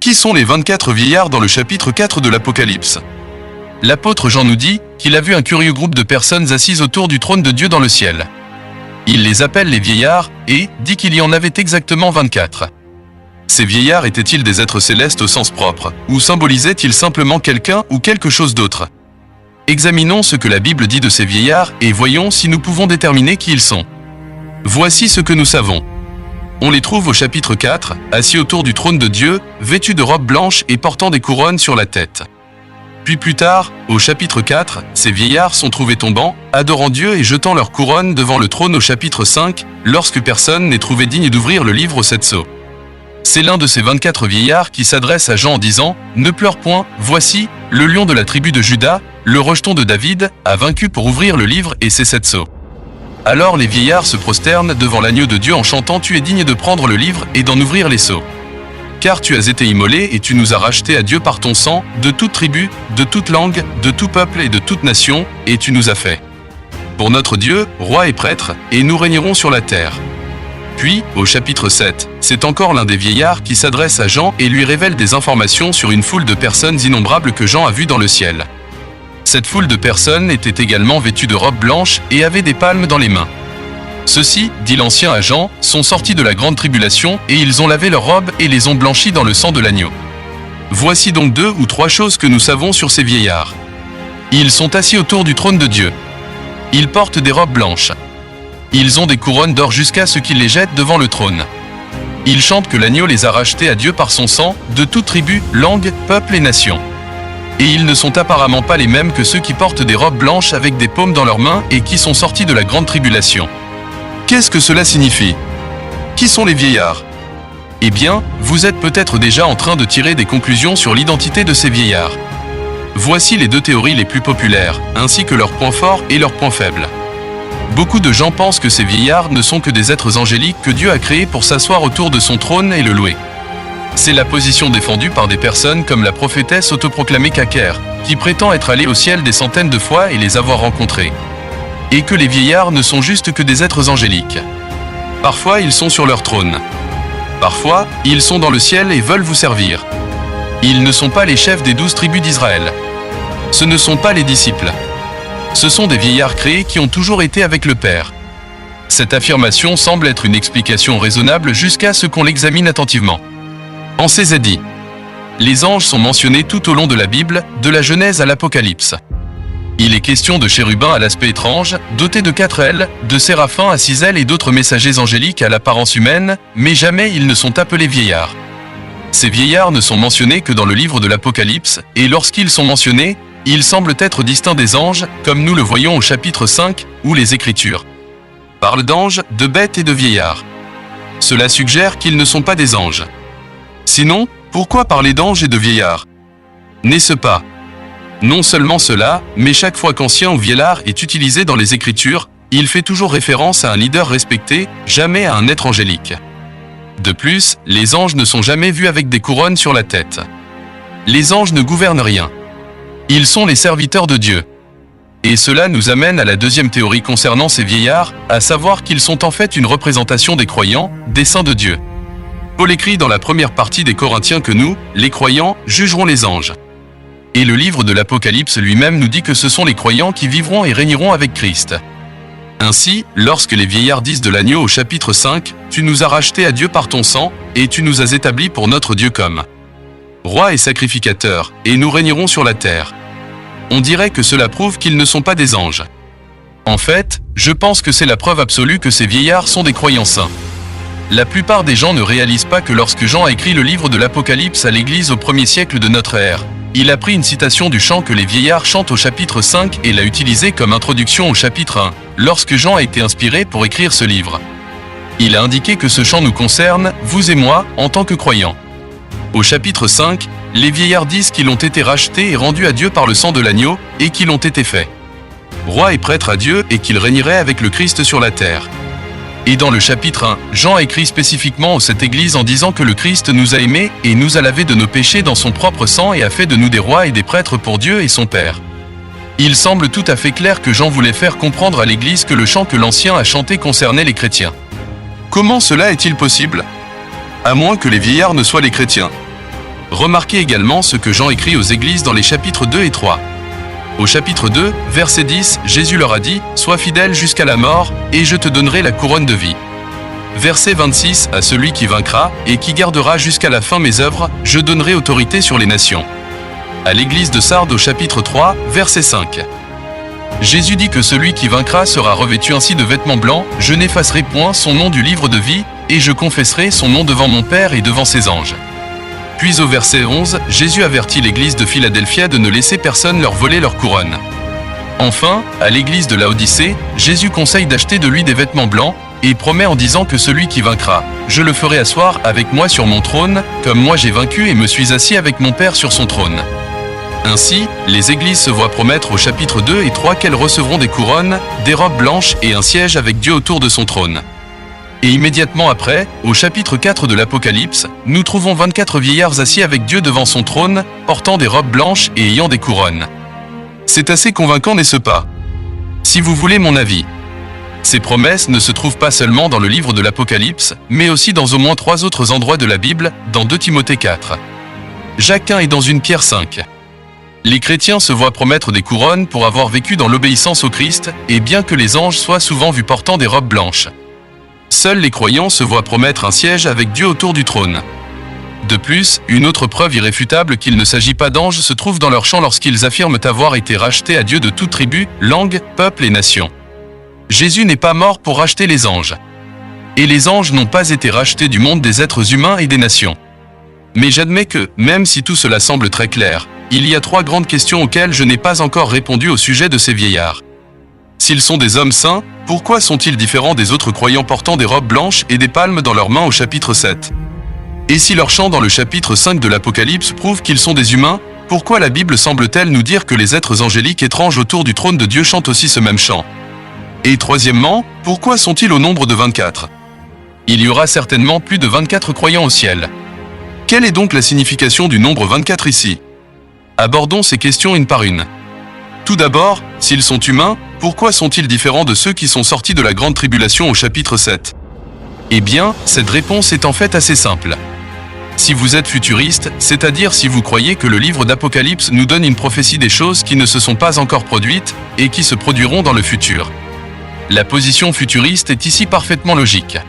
Qui sont les 24 vieillards dans le chapitre 4 de l'Apocalypse? L'apôtre Jean nous dit qu'il a vu un curieux groupe de personnes assises autour du trône de Dieu dans le ciel. Il les appelle les vieillards et dit qu'il y en avait exactement 24. Ces vieillards étaient-ils des êtres célestes au sens propre, ou symbolisaient-ils simplement quelqu'un ou quelque chose d'autre? Examinons ce que la Bible dit de ces vieillards et voyons si nous pouvons déterminer qui ils sont. Voici ce que nous savons. On les trouve au chapitre 4, assis autour du trône de Dieu, vêtus de robes blanches et portant des couronnes sur la tête. Puis plus tard, au chapitre 4, ces vieillards sont trouvés tombant, adorant Dieu et jetant leurs couronnes devant le trône au chapitre 5, lorsque personne n'est trouvé digne d'ouvrir le livre aux 7 sceaux. C'est l'un de ces 24 vieillards qui s'adresse à Jean en disant « Ne pleure point, voici, le lion de la tribu de Juda, le rejeton de David, a vaincu pour ouvrir le livre et ses 7 sceaux. » Alors les vieillards se prosternent devant l'agneau de Dieu en chantant « Tu es digne de prendre le livre et d'en ouvrir les sceaux. Car tu as été immolé et tu nous as rachetés à Dieu par ton sang, de toute tribu, de toute langue, de tout peuple et de toute nation, et tu nous as fait pour notre Dieu, roi et prêtre, et nous régnerons sur la terre. » Puis, au chapitre 7, c'est encore l'un des vieillards qui s'adresse à Jean et lui révèle des informations sur une foule de personnes innombrables que Jean a vues dans le ciel. Cette foule de personnes était également vêtue de robes blanches et avait des palmes dans les mains. Ceux-ci, dit l'Ancien à Jean, sont sortis de la grande tribulation et ils ont lavé leurs robes et les ont blanchies dans le sang de l'agneau. Voici donc 2 ou 3 choses que nous savons sur ces vieillards. Ils sont assis autour du trône de Dieu. Ils portent des robes blanches. Ils ont des couronnes d'or jusqu'à ce qu'ils les jettent devant le trône. Ils chantent que l'agneau les a rachetés à Dieu par son sang, de toute tribu, langue, peuple et nation. Et ils ne sont apparemment pas les mêmes que ceux qui portent des robes blanches avec des paumes dans leurs mains et qui sont sortis de la grande tribulation. Qu'est-ce que cela signifie? Qui sont les vieillards? Eh bien, vous êtes peut-être déjà en train de tirer des conclusions sur l'identité de ces vieillards. Voici les 2 théories les plus populaires, ainsi que leurs points forts et leurs points faibles. Beaucoup de gens pensent que ces vieillards ne sont que des êtres angéliques que Dieu a créés pour s'asseoir autour de son trône et le louer. C'est la position défendue par des personnes comme la prophétesse autoproclamée Kaker, qui prétend être allée au ciel des centaines de fois et les avoir rencontrés. Et que les vieillards ne sont juste que des êtres angéliques. Parfois, ils sont sur leur trône. Parfois, ils sont dans le ciel et veulent vous servir. Ils ne sont pas les chefs des 12 tribus d'Israël. Ce ne sont pas les disciples. Ce sont des vieillards créés qui ont toujours été avec le Père. Cette affirmation semble être une explication raisonnable jusqu'à ce qu'on l'examine attentivement. En Césalie, les anges sont mentionnés tout au long de la Bible, de la Genèse à l'Apocalypse. Il est question de chérubins à l'aspect étrange, dotés de 4 ailes, de séraphins à 6 ailes et d'autres messagers angéliques à l'apparence humaine, mais jamais ils ne sont appelés vieillards. Ces vieillards ne sont mentionnés que dans le livre de l'Apocalypse, et lorsqu'ils sont mentionnés, ils semblent être distincts des anges, comme nous le voyons au chapitre 5, où les Écritures parlent d'anges, de bêtes et de vieillards. Cela suggère qu'ils ne sont pas des anges. Sinon, pourquoi parler d'anges et de vieillards? N'est-ce pas? Non seulement cela, mais chaque fois qu'ancien ou vieillard est utilisé dans les Écritures, il fait toujours référence à un leader respecté, jamais à un être angélique. De plus, les anges ne sont jamais vus avec des couronnes sur la tête. Les anges ne gouvernent rien. Ils sont les serviteurs de Dieu. Et cela nous amène à la 2e théorie concernant ces vieillards, à savoir qu'ils sont en fait une représentation des croyants, des saints de Dieu. Paul écrit dans la première partie des Corinthiens que nous, les croyants, jugerons les anges. Et le livre de l'Apocalypse lui-même nous dit que ce sont les croyants qui vivront et régneront avec Christ. Ainsi, lorsque les vieillards disent de l'agneau au chapitre 5, « Tu nous as rachetés à Dieu par ton sang, et tu nous as établis pour notre Dieu comme roi et sacrificateur, et nous régnerons sur la terre. » On dirait que cela prouve qu'ils ne sont pas des anges. En fait, je pense que c'est la preuve absolue que ces vieillards sont des croyants saints. La plupart des gens ne réalisent pas que lorsque Jean a écrit le livre de l'Apocalypse à l'Église au 1er siècle de notre ère, il a pris une citation du chant que les vieillards chantent au chapitre 5 et l'a utilisé comme introduction au chapitre 1, lorsque Jean a été inspiré pour écrire ce livre. Il a indiqué que ce chant nous concerne, vous et moi, en tant que croyants. Au chapitre 5, les vieillards disent qu'ils ont été rachetés et rendus à Dieu par le sang de l'agneau, et qu'ils ont été faits roi et prêtre à Dieu et qu'ils régneraient avec le Christ sur la terre. Et dans le chapitre 1, Jean a écrit spécifiquement à cette église en disant que le Christ nous a aimés et nous a lavés de nos péchés dans son propre sang et a fait de nous des rois et des prêtres pour Dieu et son Père. Il semble tout à fait clair que Jean voulait faire comprendre à l'église que le chant que l'Ancien a chanté concernait les chrétiens. Comment cela est-il possible? À moins que les vieillards ne soient les chrétiens. Remarquez également ce que Jean écrit aux églises dans les chapitres 2 et 3. Au chapitre 2, verset 10, Jésus leur a dit « Sois fidèle jusqu'à la mort, et je te donnerai la couronne de vie. » Verset 26, à celui qui vaincra, et qui gardera jusqu'à la fin mes œuvres, je donnerai autorité sur les nations. À l'église de Sardes au chapitre 3, verset 5. Jésus dit que celui qui vaincra sera revêtu ainsi de vêtements blancs, je n'effacerai point son nom du livre de vie, et je confesserai son nom devant mon Père et devant ses anges. Puis au verset 11, Jésus avertit l'église de Philadelphie de ne laisser personne leur voler leur couronne. Enfin, à l'église de Laodicée, Jésus conseille d'acheter de lui des vêtements blancs, et promet en disant que celui qui vaincra, je le ferai asseoir avec moi sur mon trône, comme moi j'ai vaincu et me suis assis avec mon Père sur son trône. Ainsi, les églises se voient promettre au chapitre 2 et 3 qu'elles recevront des couronnes, des robes blanches et un siège avec Dieu autour de son trône. Et immédiatement après, au chapitre 4 de l'Apocalypse, nous trouvons 24 vieillards assis avec Dieu devant son trône, portant des robes blanches et ayant des couronnes. C'est assez convaincant, n'est-ce pas? Si vous voulez mon avis. Ces promesses ne se trouvent pas seulement dans le livre de l'Apocalypse, mais aussi dans au moins 3 autres endroits de la Bible, dans 2 Timothée 4. Jacques 1 et dans 1 Pierre 5. Les chrétiens se voient promettre des couronnes pour avoir vécu dans l'obéissance au Christ, et bien que les anges soient souvent vus portant des robes blanches. Seuls les croyants se voient promettre un siège avec Dieu autour du trône. De plus, une autre preuve irréfutable qu'il ne s'agit pas d'anges se trouve dans leur chant lorsqu'ils affirment avoir été rachetés à Dieu de toute tribu, langue, peuple et nation. Jésus n'est pas mort pour racheter les anges. Et les anges n'ont pas été rachetés du monde des êtres humains et des nations. Mais j'admets que, même si tout cela semble très clair, il y a 3 grandes questions auxquelles je n'ai pas encore répondu au sujet de ces vieillards. S'ils sont des hommes saints, pourquoi sont-ils différents des autres croyants portant des robes blanches et des palmes dans leurs mains au chapitre 7? Et si leur chant dans le chapitre 5 de l'Apocalypse prouve qu'ils sont des humains, pourquoi la Bible semble-t-elle nous dire que les êtres angéliques étranges autour du trône de Dieu chantent aussi ce même chant? Et troisièmement, pourquoi sont-ils au nombre de 24? Il y aura certainement plus de 24 croyants au ciel. Quelle est donc la signification du nombre 24 ici? Abordons ces questions une par une. Tout d'abord, s'ils sont humains, pourquoi sont-ils différents de ceux qui sont sortis de la grande tribulation au chapitre 7? Eh bien, cette réponse est en fait assez simple. Si vous êtes futuriste, c'est-à-dire si vous croyez que le livre d'Apocalypse nous donne une prophétie des choses qui ne se sont pas encore produites et qui se produiront dans le futur. La position futuriste est ici parfaitement logique.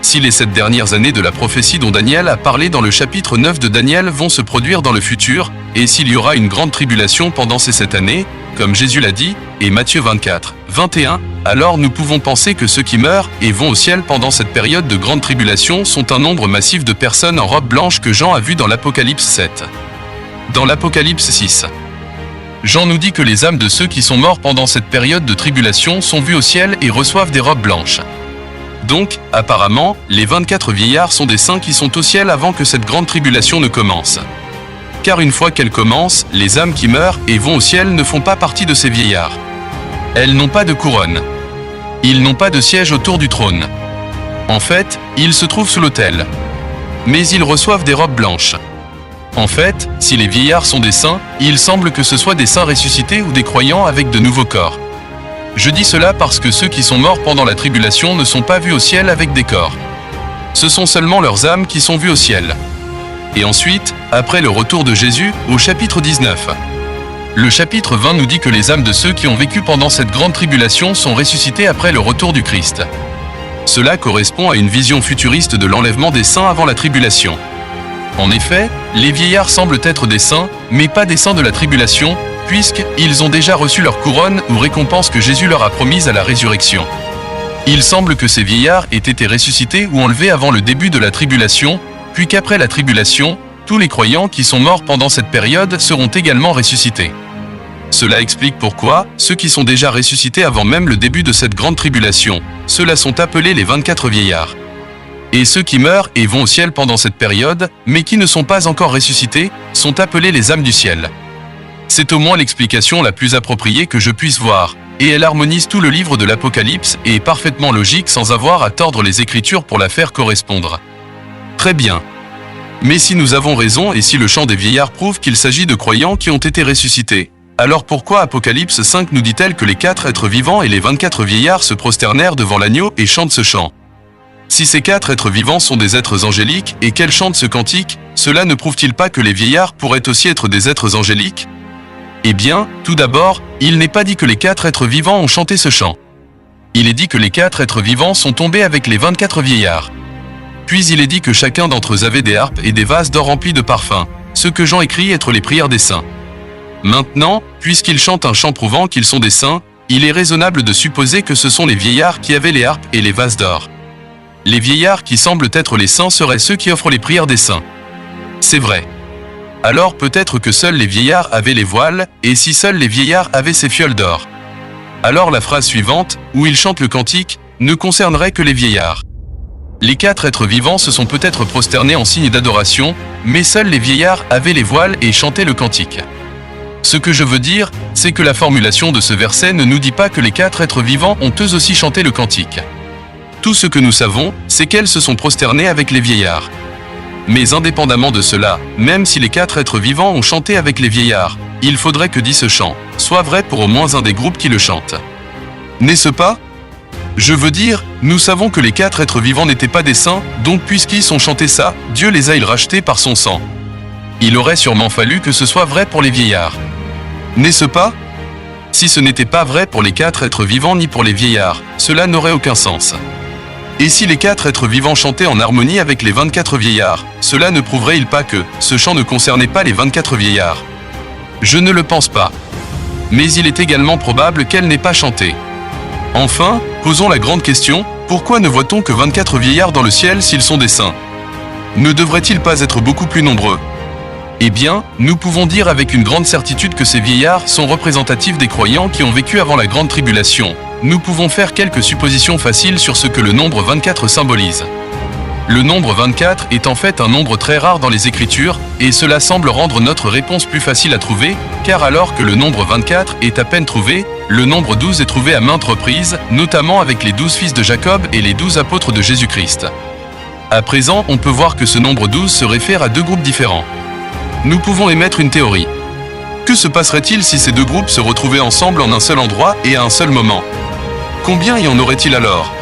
Si les 7 dernières années de la prophétie dont Daniel a parlé dans le chapitre 9 de Daniel vont se produire dans le futur, et s'il y aura une grande tribulation pendant ces 7 années, comme Jésus l'a dit, et Matthieu 24, 21, alors nous pouvons penser que ceux qui meurent et vont au ciel pendant cette période de grande tribulation sont un nombre massif de personnes en robe blanche que Jean a vu dans l'Apocalypse 7. Dans l'Apocalypse 6, Jean nous dit que les âmes de ceux qui sont morts pendant cette période de tribulation sont vues au ciel et reçoivent des robes blanches. Donc, apparemment, les 24 vieillards sont des saints qui sont au ciel avant que cette grande tribulation ne commence. Car une fois qu'elle commence, les âmes qui meurent et vont au ciel ne font pas partie de ces vieillards. Elles n'ont pas de couronne. Ils n'ont pas de siège autour du trône. En fait, ils se trouvent sous l'autel. Mais ils reçoivent des robes blanches. En fait, si les vieillards sont des saints, il semble que ce soit des saints ressuscités ou des croyants avec de nouveaux corps. Je dis cela parce que ceux qui sont morts pendant la tribulation ne sont pas vus au ciel avec des corps. Ce sont seulement leurs âmes qui sont vues au ciel. Et ensuite, après le retour de Jésus, au chapitre 19. Le chapitre 20 nous dit que les âmes de ceux qui ont vécu pendant cette grande tribulation sont ressuscitées après le retour du Christ. Cela correspond à une vision futuriste de l'enlèvement des saints avant la tribulation. En effet, les vieillards semblent être des saints, mais pas des saints de la tribulation, puisqu'ils ont déjà reçu leur couronne ou récompense que Jésus leur a promise à la résurrection. Il semble que ces vieillards aient été ressuscités ou enlevés avant le début de la tribulation, puis qu'après la tribulation, tous les croyants qui sont morts pendant cette période seront également ressuscités. Cela explique pourquoi, ceux qui sont déjà ressuscités avant même le début de cette grande tribulation, ceux-là sont appelés les 24 vieillards. Et ceux qui meurent et vont au ciel pendant cette période, mais qui ne sont pas encore ressuscités, sont appelés les âmes du ciel. C'est au moins l'explication la plus appropriée que je puisse voir, et elle harmonise tout le livre de l'Apocalypse et est parfaitement logique sans avoir à tordre les Écritures pour la faire correspondre. Très bien. Mais si nous avons raison et si le chant des vieillards prouve qu'il s'agit de croyants qui ont été ressuscités, alors pourquoi Apocalypse 5 nous dit-elle que les 4 êtres vivants et les 24 vieillards se prosternèrent devant l'agneau et chantent ce chant? Si ces 4 êtres vivants sont des êtres angéliques et qu'elles chantent ce cantique, cela ne prouve-t-il pas que les vieillards pourraient aussi être des êtres angéliques? Eh bien, tout d'abord, il n'est pas dit que les 4 êtres vivants ont chanté ce chant. Il est dit que les 4 êtres vivants sont tombés avec les 24 vieillards. Puis il est dit que chacun d'entre eux avait des harpes et des vases d'or remplis de parfums, ce que Jean écrit être les prières des saints. Maintenant, puisqu'ils chantent un chant prouvant qu'ils sont des saints, il est raisonnable de supposer que ce sont les vieillards qui avaient les harpes et les vases d'or. Les vieillards qui semblent être les saints seraient ceux qui offrent les prières des saints. C'est vrai. Alors peut-être que seuls les vieillards avaient les voiles, et si seuls les vieillards avaient ces fioles d'or. Alors la phrase suivante, où ils chantent le cantique, ne concernerait que les vieillards. Les 4 êtres vivants se sont peut-être prosternés en signe d'adoration, mais seuls les vieillards avaient les voiles et chantaient le cantique. Ce que je veux dire, c'est que la formulation de ce verset ne nous dit pas que les 4 êtres vivants ont eux aussi chanté le cantique. Tout ce que nous savons, c'est qu'elles se sont prosternées avec les vieillards. Mais indépendamment de cela, même si les 4 êtres vivants ont chanté avec les vieillards, il faudrait que dit ce chant soit vrai pour au moins un des groupes qui le chante. N'est-ce pas? Je veux dire, nous savons que les 4 êtres vivants n'étaient pas des saints, donc puisqu'ils ont chanté ça, Dieu les a rachetés par son sang. Il aurait sûrement fallu que ce soit vrai pour les vieillards. N'est-ce pas? Si ce n'était pas vrai pour les 4 êtres vivants ni pour les vieillards, cela n'aurait aucun sens. Et si les 4 êtres vivants chantaient en harmonie avec les 24 vieillards, cela ne prouverait-il pas que ce chant ne concernait pas les 24 vieillards? Je ne le pense pas. Mais il est également probable qu'elle n'ait pas chanté. Enfin, posons la grande question, pourquoi ne voit-on que 24 vieillards dans le ciel s'ils sont des saints? Ne devraient-ils pas être beaucoup plus nombreux? Eh bien, nous pouvons dire avec une grande certitude que ces vieillards sont représentatifs des croyants qui ont vécu avant la grande tribulation. Nous pouvons faire quelques suppositions faciles sur ce que le nombre 24 symbolise. Le nombre 24 est en fait un nombre très rare dans les Écritures, et cela semble rendre notre réponse plus facile à trouver, car alors que le nombre 24 est à peine trouvé, le nombre 12 est trouvé à maintes reprises, notamment avec les 12 fils de Jacob et les 12 apôtres de Jésus-Christ. À présent, on peut voir que ce nombre 12 se réfère à 2 groupes différents. Nous pouvons émettre une théorie. Que se passerait-il si ces 2 groupes se retrouvaient ensemble en un seul endroit et à un seul moment? Combien y en aurait-il alors?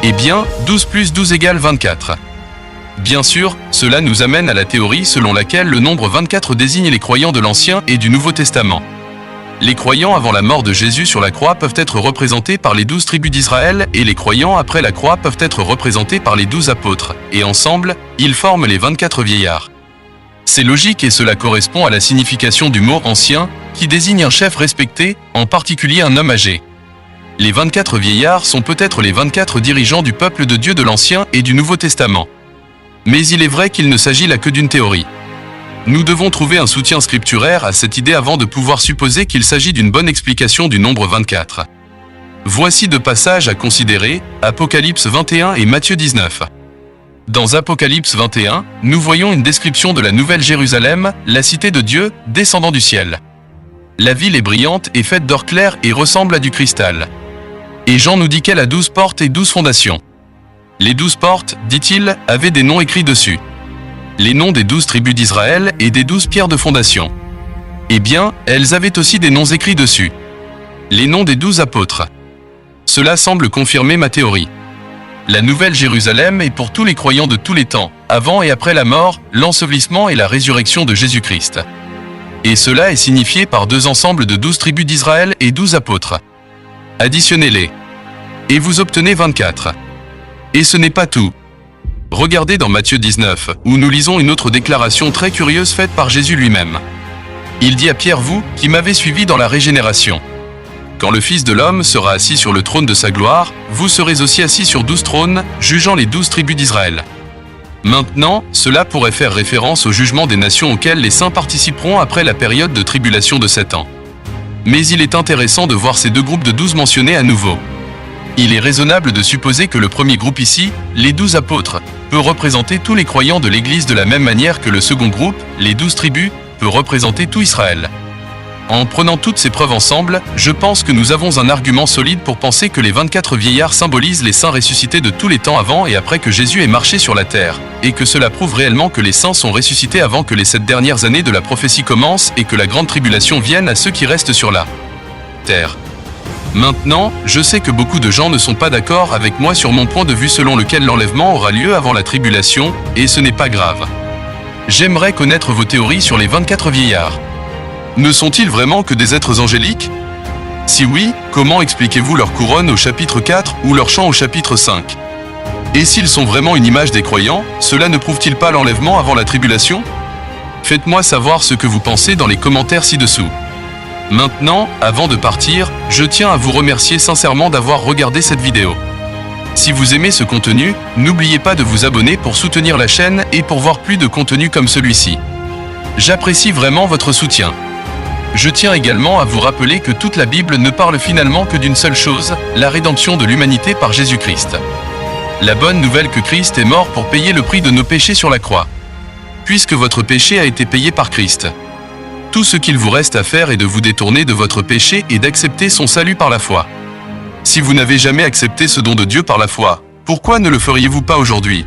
Eh bien, 12 plus 12 égale 24. Bien sûr, cela nous amène à la théorie selon laquelle le nombre 24 désigne les croyants de l'Ancien et du Nouveau Testament. Les croyants avant la mort de Jésus sur la croix peuvent être représentés par les 12 tribus d'Israël et les croyants après la croix peuvent être représentés par les 12 apôtres, et ensemble, ils forment les 24 vieillards. C'est logique et cela correspond à la signification du mot ancien, qui désigne un chef respecté, en particulier un homme âgé. Les 24 vieillards sont peut-être les 24 dirigeants du peuple de Dieu de l'Ancien et du Nouveau Testament. Mais il est vrai qu'il ne s'agit là que d'une théorie. Nous devons trouver un soutien scripturaire à cette idée avant de pouvoir supposer qu'il s'agit d'une bonne explication du nombre 24. Voici 2 passages à considérer, Apocalypse 21 et Matthieu 19. Dans Apocalypse 21, nous voyons une description de la Nouvelle Jérusalem, la cité de Dieu, descendant du ciel. La ville est brillante et faite d'or clair et ressemble à du cristal. Et Jean nous dit qu'elle a 12 portes et 12 fondations. Les 12 portes, dit-il, avaient des noms écrits dessus. Les noms des 12 tribus d'Israël et des 12 pierres de fondation. Eh bien, elles avaient aussi des noms écrits dessus. Les noms des 12 apôtres. Cela semble confirmer ma théorie. La Nouvelle Jérusalem est pour tous les croyants de tous les temps, avant et après la mort, l'ensevelissement et la résurrection de Jésus-Christ. Et cela est signifié par 2 ensembles de 12 tribus d'Israël et 12 apôtres. Additionnez-les. Et vous obtenez 24. Et ce n'est pas tout. Regardez dans Matthieu 19, où nous lisons une autre déclaration très curieuse faite par Jésus lui-même. Il dit à Pierre: vous, qui m'avez suivi dans la régénération. Quand le Fils de l'homme sera assis sur le trône de sa gloire, vous serez aussi assis sur 12 trônes, jugeant les 12 tribus d'Israël. Maintenant, cela pourrait faire référence au jugement des nations auxquelles les saints participeront après la période de tribulation de 7 ans. Mais il est intéressant de voir ces 2 groupes de 12 mentionnés à nouveau. Il est raisonnable de supposer que le premier groupe ici, les 12 apôtres, peut représenter tous les croyants de l'Église de la même manière que le second groupe, les 12 tribus, peut représenter tout Israël. En prenant toutes ces preuves ensemble, je pense que nous avons un argument solide pour penser que les 24 vieillards symbolisent les saints ressuscités de tous les temps avant et après que Jésus ait marché sur la terre, et que cela prouve réellement que les saints sont ressuscités avant que les 7 dernières années de la prophétie commencent et que la grande tribulation vienne à ceux qui restent sur la terre. Maintenant, je sais que beaucoup de gens ne sont pas d'accord avec moi sur mon point de vue selon lequel l'enlèvement aura lieu avant la tribulation, et ce n'est pas grave. J'aimerais connaître vos théories sur les 24 vieillards. Ne sont-ils vraiment que des êtres angéliques? Si oui, comment expliquez-vous leur couronne au chapitre 4 ou leur chant au chapitre 5? Et s'ils sont vraiment une image des croyants, cela ne prouve-t-il pas l'enlèvement avant la tribulation? Faites-moi savoir ce que vous pensez dans les commentaires ci-dessous. Maintenant, avant de partir, je tiens à vous remercier sincèrement d'avoir regardé cette vidéo. Si vous aimez ce contenu, n'oubliez pas de vous abonner pour soutenir la chaîne et pour voir plus de contenu comme celui-ci. J'apprécie vraiment votre soutien. Je tiens également à vous rappeler que toute la Bible ne parle finalement que d'une seule chose, la rédemption de l'humanité par Jésus-Christ. La bonne nouvelle que Christ est mort pour payer le prix de nos péchés sur la croix. Puisque votre péché a été payé par Christ. Tout ce qu'il vous reste à faire est de vous détourner de votre péché et d'accepter son salut par la foi. Si vous n'avez jamais accepté ce don de Dieu par la foi, pourquoi ne le feriez-vous pas aujourd'hui?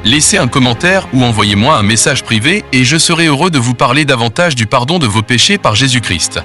Laissez un commentaire ou envoyez-moi un message privé et je serai heureux de vous parler davantage du pardon de vos péchés par Jésus-Christ.